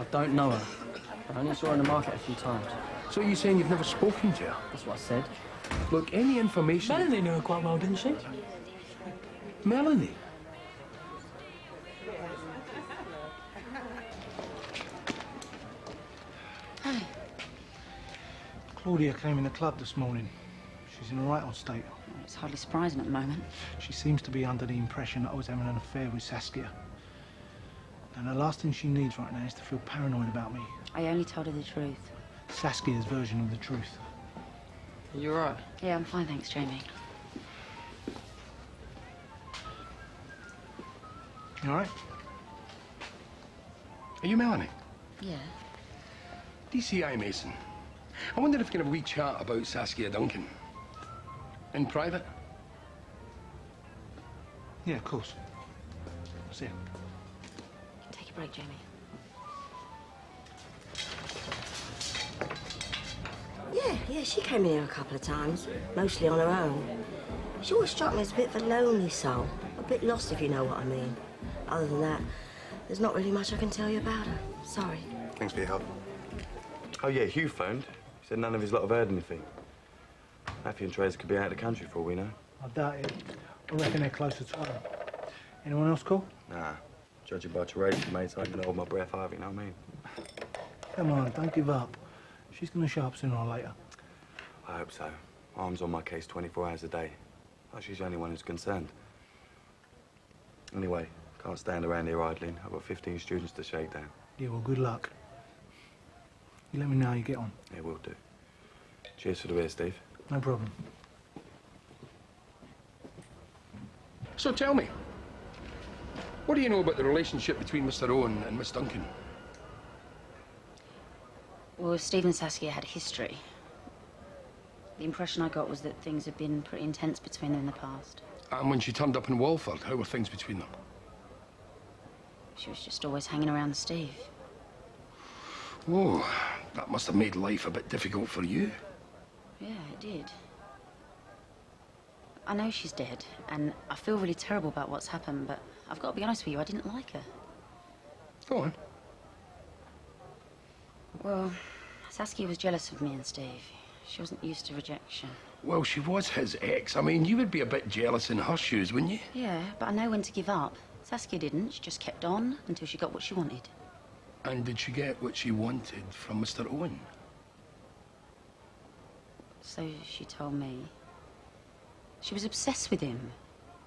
I don't know her. I only saw her in the market a few times. So you're saying you've never spoken to her? That's what I said. Look, any information... Melanie knew her quite well, didn't she? Melanie? Hey. Claudia came in the club this morning. She's in a right old state. It's hardly surprising at the moment. She seems to be under the impression that I was having an affair with Saskia. And the last thing she needs right now is to feel paranoid about me. I only told her the truth. Saskia's version of the truth. You're right. Yeah, I'm fine, thanks, Jamie. You all right? Are you Melanie? Yeah. DCI Mason. I wonder if we can have a wee chat about Saskia Duncan. In private? Yeah, of course. See you. Take a break, Jamie. Yeah, she came here a couple of times, mostly on her own. She always struck me as a bit of a lonely soul, a bit lost, if you know what I mean. Other than that, there's not really much I can tell you about her. Sorry. Thanks for your help. Oh, yeah, Hugh phoned. He said none of his lot have heard anything. Matthew and Trace could be out of the country for all we know. I doubt it. I reckon they're closer to home. Anyone else call? Nah. Judging by Therese, mates, I can hold my breath either, you know what I mean? Come on, don't give up. She's going to show up sooner or later. I hope so. Arm's on my case 24 hours a day. Like she's the only one who's concerned. Anyway, can't stand around here idling. I've got 15 students to shake down. Yeah, well, good luck. You let me know how you get on. Yeah, will do. Cheers for the beer, Steve. No problem. So tell me, what do you know about the relationship between Mr. Owen and Miss Duncan? Well, Steve and Saskia had a history. The impression I got was that things had been pretty intense between them in the past. And when she turned up in Walford, how were things between them? She was just always hanging around Steve. Oh, that must have made life a bit difficult for you. Yeah, it did. I know she's dead, and I feel really terrible about what's happened, but I've got to be honest with you, I didn't like her. Go on. Well, Saskia was jealous of me and Steve. She wasn't used to rejection. Well, she was his ex. I mean, you would be a bit jealous in her shoes, wouldn't you? Yeah, but I know when to give up. Saskia didn't. She just kept on until she got what she wanted. And did she get what she wanted from Mr. Owen? So she told me. She was obsessed with him.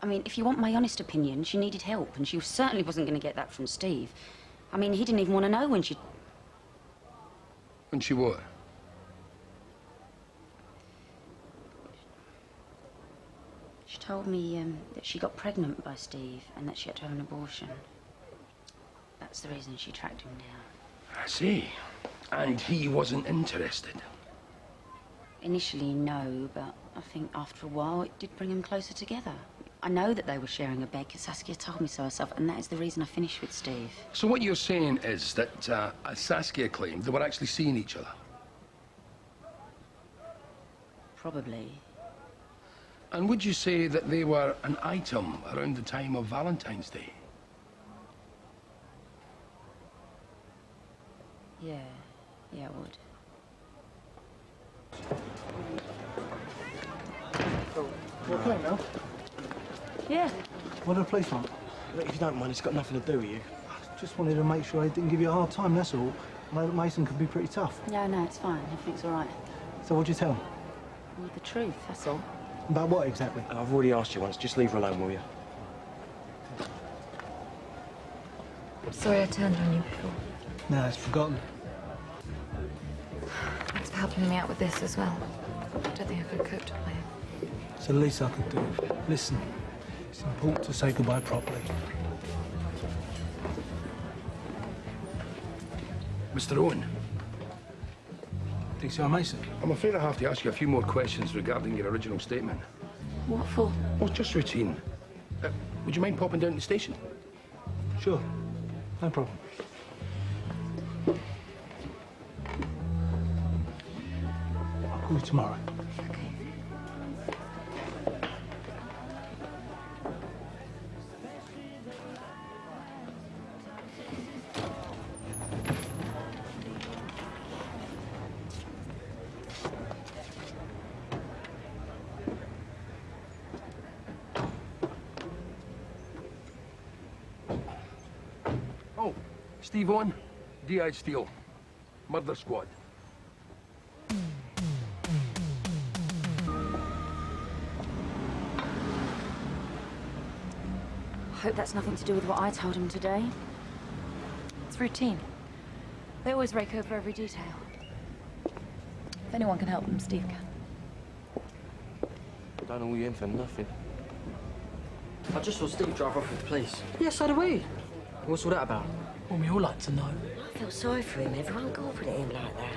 I mean, if you want my honest opinion, she needed help, and she certainly wasn't going to get that from Steve. I mean, he didn't even want to know when she... When she what? She told me that she got pregnant by Steve and that she had to have an abortion. That's the reason she tracked him down. I see. And he wasn't interested? Initially, no, but I think after a while it did bring them closer together. I know that they were sharing a bed because Saskia told me so herself, and that is the reason I finished with Steve. So what you're saying is that, as Saskia claimed, they were actually seeing each other? Probably. And would you say that they were an item around the time of Valentine's Day? Yeah, I would. You okay, Mel? Yeah. What do the police want? Look, if you don't mind, it's got nothing to do with you. Just wanted to make sure I didn't give you a hard time, that's all. I know that Mason could be pretty tough. No, it's fine. Everything's all right. So what'd you tell him? Well, the truth, that's all. About what exactly? I've already asked you once. Just leave her alone, will you? Sorry I turned on you before. No, it's forgotten. Thanks for helping me out with this as well. I don't think I could have coped with it. It's the least I could do. Listen, it's important to say goodbye properly. Mr. Owen, DCI Mason. I'm afraid I have to ask you a few more questions regarding your original statement. What for? Well, just routine. Would you mind popping down to the station? Sure, no problem. I'll call you tomorrow. Steve Owen, D.I. Steele, Murder Squad. I hope that's nothing to do with what I told him today. It's routine. They always rake over every detail. If anyone can help them, Steve can. Don't all you in for nothing. I just saw Steve drive off with the police. Yeah, so do we. What's all that about? Well, we all like to know. I feel sorry for him. Everyone gawping at him like that.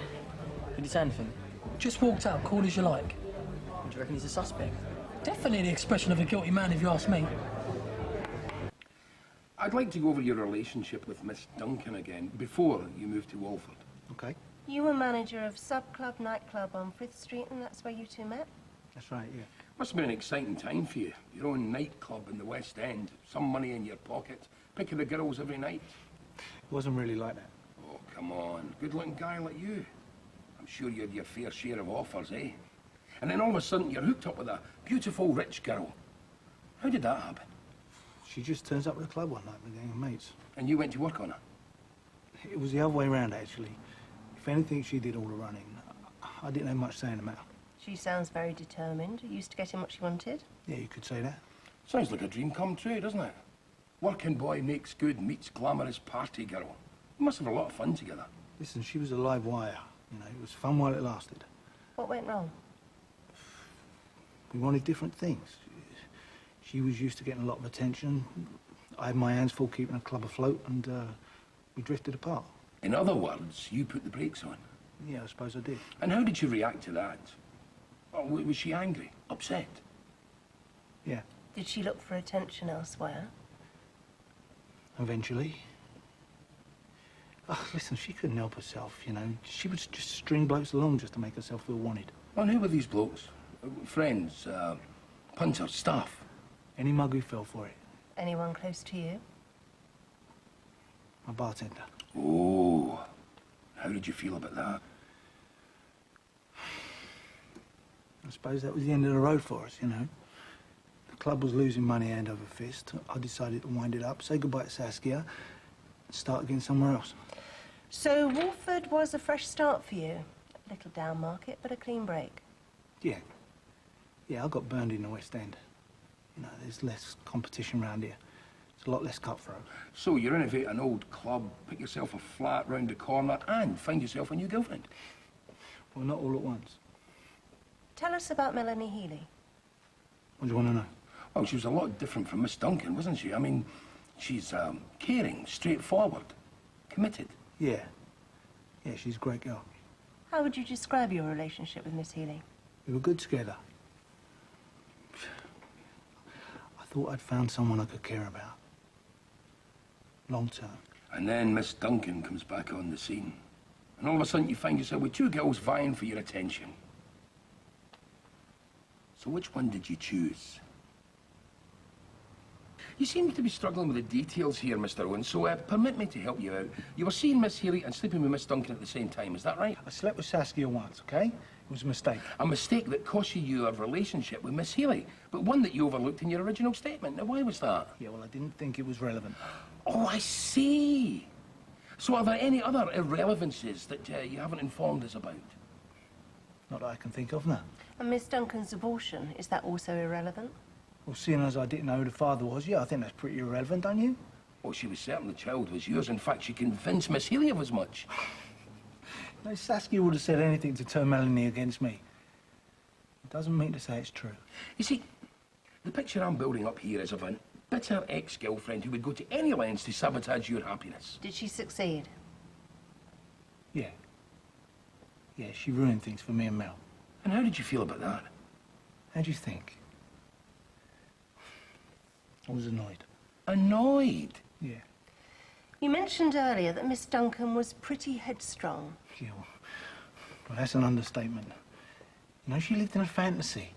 Did he say anything? Just walked out, cool as you like. Do you reckon he's a suspect? Definitely the expression of a guilty man, if you ask me. I'd like to go over your relationship with Miss Duncan again before you moved to Walford. Okay, You were manager of Sub Club nightclub on Frith Street, and that's where you two met? that's right, yeah. Must have been an exciting time for you. Your own nightclub in the West End, some money in your pocket, picking the girls every night. It wasn't really like that. Oh, come on. Good-looking guy like you. I'm sure you had your fair share of offers, eh? And then all of a sudden you're hooked up with a beautiful, rich girl. How did that happen? She just turns up at the club one night with a gang of mates. And you went to work on her? It was the other way around, actually. If anything, she did all the running. I didn't have much say in the matter. She sounds very determined. Used to getting what she wanted. Yeah, you could say that. Sounds like a dream come true, doesn't it? Working boy makes good, meets glamorous party girl. You must have a lot of fun together. Listen, she was a live wire. You know, it was fun while it lasted. What went wrong? We wanted different things. She was used to getting a lot of attention. I had my hands full keeping the club afloat, and we drifted apart. In other words, you put the brakes on. Yeah, I suppose I did. And how did she react to that? Oh, was she angry? Upset? Yeah, Did she look for attention elsewhere? eventually. Oh, listen, she couldn't help herself, you know. She would just string blokes along just to make herself feel wanted. And who were these blokes? Friends, punters, staff? Any mug who fell for it. Anyone close to you? My bartender. Oh, how did you feel about that? I suppose that was the end of the road for us, you know. The club was losing money hand over fist. I decided to wind it up, say goodbye to Saskia, and start again somewhere else. So Walford was a fresh start for you. A little down market, but a clean break. Yeah. Yeah, I got burned in the West End. You know, there's less competition around here. It's a lot less cutthroat. So you renovate an old club, pick yourself a flat round the corner, and find yourself a new girlfriend. Well, not all at once. Tell us about Melanie Healy. What do you want to know? Well, she was a lot different from Miss Duncan, wasn't she? I mean, she's caring, straightforward, committed. Yeah. Yeah, she's a great girl. How would you describe your relationship with Miss Healy? We were good together. I thought I'd found someone I could care about. Long term. And then Miss Duncan comes back on the scene. And all of a sudden you find yourself with two girls vying for your attention. So which one did you choose? You seem to be struggling with the details here, Mr. Owen, so permit me to help you out. You were seeing Miss Healy and sleeping with Miss Duncan at the same time, is that right? I slept with Saskia once, okay? It was a mistake. A mistake that cost you a relationship with Miss Healy, but one that you overlooked in your original statement. Now, why was that? Yeah, well, I didn't think it was relevant. Oh, I see. So are there any other irrelevances that you haven't informed us about? Not that I can think of now. And Miss Duncan's abortion, is that also irrelevant? Well, seeing as I didn't know who the father was, yeah, I think that's pretty irrelevant, don't you? Oh, she was certain the child was yours. In fact, she convinced Miss Healy of as much. No, Saskia would have said anything to turn Melanie against me. It doesn't mean to say it's true. You see, the picture I'm building up here is of an bitter ex-girlfriend who would go to any lengths to sabotage your happiness. Did she succeed? Yeah. Yeah, she ruined things for me and Mel. And how did you feel about that? How do you think? I was annoyed. Annoyed? Yeah. You mentioned earlier that Miss Duncan was pretty headstrong. Yeah, well, that's an understatement. You know, she lived in a fantasy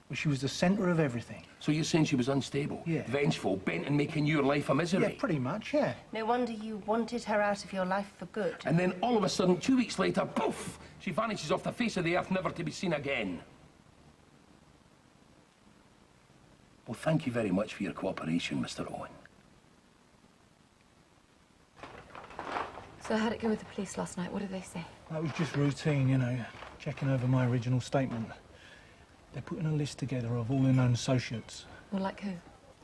where she was the centre of everything. So you're saying she was unstable? Yeah. Vengeful, bent on making your life a misery? Yeah, pretty much, yeah. No wonder you wanted her out of your life for good. And then all of a sudden, 2 weeks later, poof, she vanishes off the face of the earth, never to be seen again. Well, thank you very much for your cooperation, Mr. Owen. So how'd it go with the police last night? What did they say? That was just routine, you know, checking over my original statement. They're putting a list together of all their known associates. Well, like who?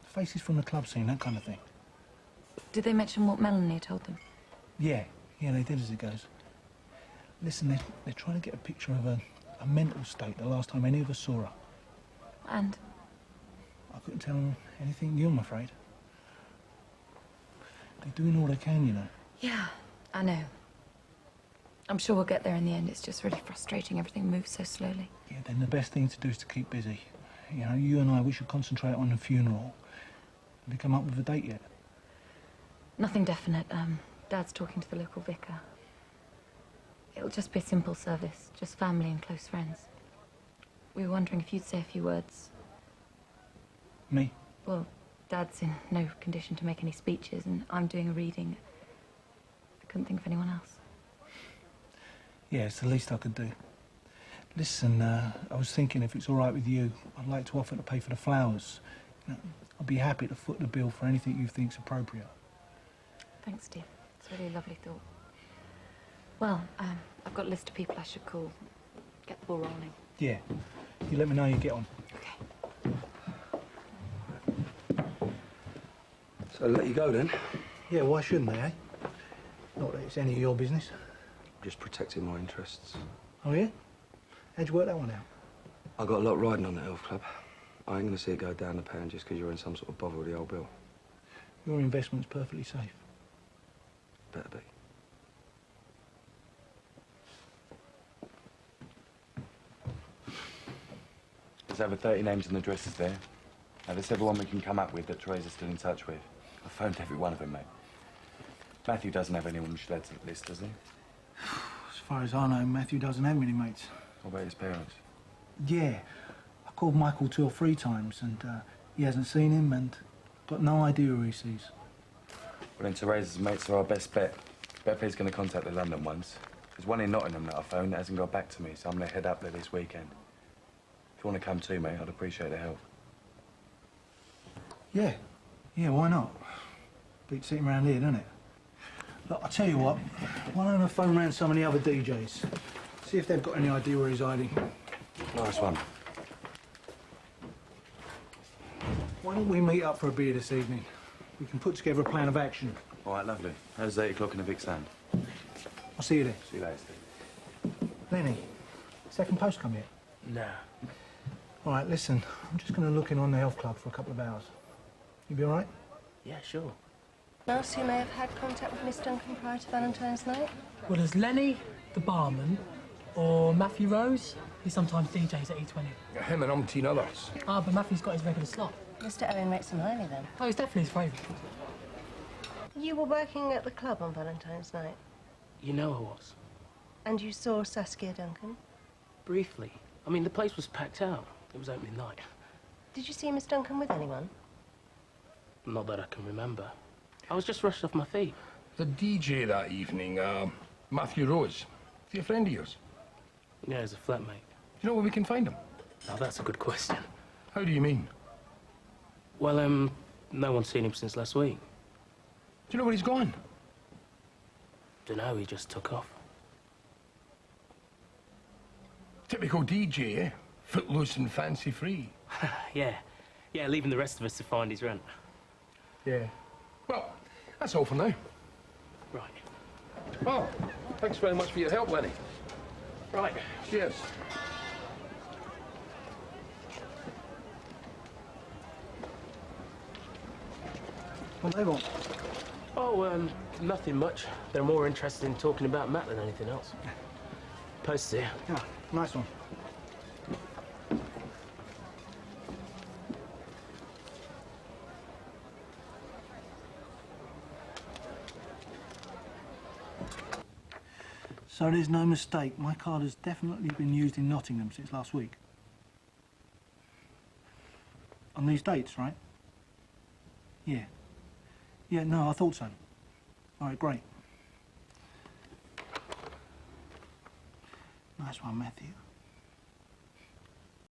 Faces from the club scene, that kind of thing. Did they mention what Melanie had told them? Yeah, they did as it goes. Listen, they're trying to get a picture of a mental state the last time any of us saw her. And? I couldn't tell them anything new, I'm afraid. They're doing all they can, you know. Yeah, I know. I'm sure we'll get there in the end. It's just really frustrating. Everything moves so slowly. Yeah, then the best thing to do is to keep busy. You know, you and I, we should concentrate on the funeral. Have you come up with a date yet? Nothing definite. Dad's talking to the local vicar. It'll just be a simple service, just family and close friends. We were wondering if you'd say a few words. Me? Well, Dad's in no condition to make any speeches, and I'm doing a reading. I couldn't think of anyone else. Yeah, it's the least I could do. Listen, I was thinking if it's all right with you, I'd like to offer to pay for the flowers. You know, I'd be happy to foot the bill for anything you think's appropriate. Thanks, Steve. It's really a lovely thought. Well, I've got a list of people I should call. Get the ball rolling. Yeah. You let me know how you get on. Okay. So let you go then? Yeah, why shouldn't they, eh? Not that it's any of your business. Just protecting my interests. Oh, yeah? How'd you work that one out? I got a lot riding on the health club. I ain't gonna see it go down the pan just because you're in some sort of bother with the old bill. Your investment's perfectly safe. Better be. There's over 30 names and addresses there. Now, there's everyone we can come up with that Teresa's still in touch with. I've phoned every one of them, mate. Matthew doesn't have anyone we should add to the list, does he? As far as I know, Matthew doesn't have many mates. What about his parents? Yeah. I called Michael 2 or 3 times, and he hasn't seen him, and got no idea who he sees. Well, then Teresa's mates are our best bet. Beppy's going to contact the London ones. There's one in Nottingham that I phoned that hasn't got back to me, so I'm going to head up there this weekend. If you want to come too, mate, I'd appreciate the help. Yeah. Yeah, why not? Beats sitting around here, doesn't it? Look, I'll tell you what. Why don't I phone round some of the other DJs? See if they've got any idea where he's hiding. Nice one. Why don't we meet up for a beer this evening? We can put together a plan of action. All right, lovely. How's 8 o'clock in the Vic Stand? I'll see you there. See you later, Steve. Lenny, second post come yet? Nah. All right, listen. I'm just going to look in on the health club for a couple of hours. You be all right? Yeah, sure. Else who may have had contact with Miss Duncan prior to Valentine's night? Well, there's Lenny, the barman, or Matthew Rose. He sometimes DJs at E20. Him and umpteen others. Ah, but Matthew's got his regular slot. Mr. Owen rates him highly, then. Oh, he's definitely his favourite. You were working at the club on Valentine's night, You know I was. and you saw Saskia Duncan. Briefly. I mean, the place was packed out. It was opening night. Did you see Miss Duncan with anyone? Not that I can remember. I was just rushed off my feet. The DJ that evening, Matthew Rose. Is he a friend of yours? Yeah, as a flatmate. Do you know where we can find him? Now, that's a good question. How do you mean? Well, no one's seen him since last week. Do you know where he's gone? Dunno, he just took off. Typical DJ, eh? Footloose and fancy-free. Yeah. Yeah, leaving the rest of us to find his rent. Yeah. Well, that's all for now. Right. Well, thanks very much for your help, Lenny. Right. Cheers. What they want? Oh, nothing much. They're more interested in talking about Matt than anything else. Post here. Yeah, nice one. So there's no mistake. My card has definitely been used in Nottingham since last week. On these dates, right? Yeah. Yeah, no, I thought so. All right, great. Nice one, Matthew.